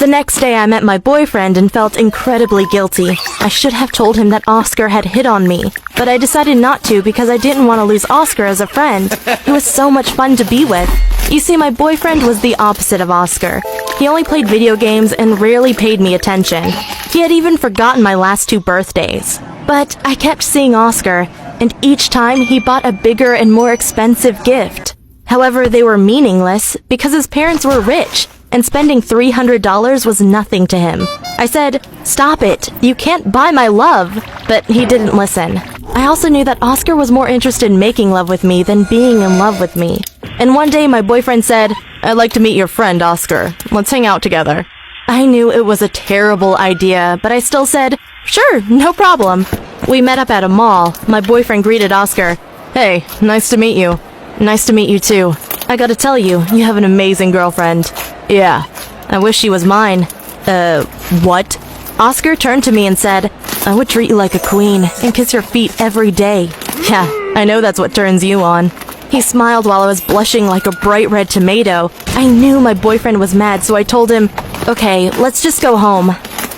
The next day I met my boyfriend and felt incredibly guilty. I should have told him that Oscar had hit on me, but I decided not to because I didn't want to lose Oscar as a friend. He was so much fun to be with. You see, my boyfriend was the opposite of Oscar. He only played video games and rarely paid me attention. He had even forgotten my last 2 birthdays. But I kept seeing Oscar, and each time he bought a bigger and more expensive gift. However, they were meaningless because his parents were rich, and spending $300 was nothing to him. I said, "Stop it, you can't buy my love," but he didn't listen. I also knew that Oscar was more interested in making love with me than being in love with me. And one day my boyfriend said, "I'd like to meet your friend, Oscar. Let's hang out together." I knew it was a terrible idea, but I still said, "Sure, no problem." We met up at a mall. My boyfriend greeted Oscar. "Hey, nice to meet you." "Nice to meet you too. I gotta tell you, you have an amazing girlfriend." "Yeah, I wish she was mine." What?" Oscar turned to me and said, "I would treat you like a queen and kiss your feet every day." "Yeah, I know that's what turns you on." He smiled while I was blushing like a bright red tomato. I knew my boyfriend was mad, so I told him, "Okay, let's just go home."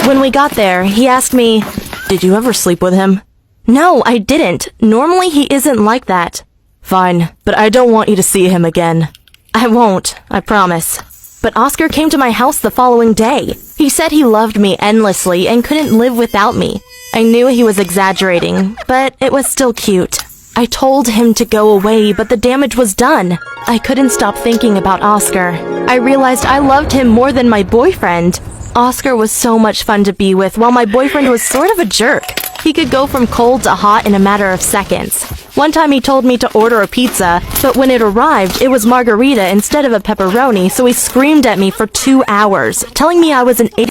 When we got there, he asked me, "Did you ever sleep with him?" "No, I didn't. Normally he isn't like that." "Fine, but I don't want you to see him again." "I won't, I promise." But Oscar came to my house the following day. He said he loved me endlessly and couldn't live without me. I knew he was exaggerating, but it was still cute. I told him to go away, but the damage was done. I couldn't stop thinking about Oscar. I realized I loved him more than my boyfriend. Oscar was so much fun to be with, while my boyfriend was sort of a jerk. He could go from cold to hot in a matter of seconds. One time he told me to order a pizza, but when it arrived, it was margarita instead of a pepperoni, so he screamed at me for 2 hours, telling me I was an idiot.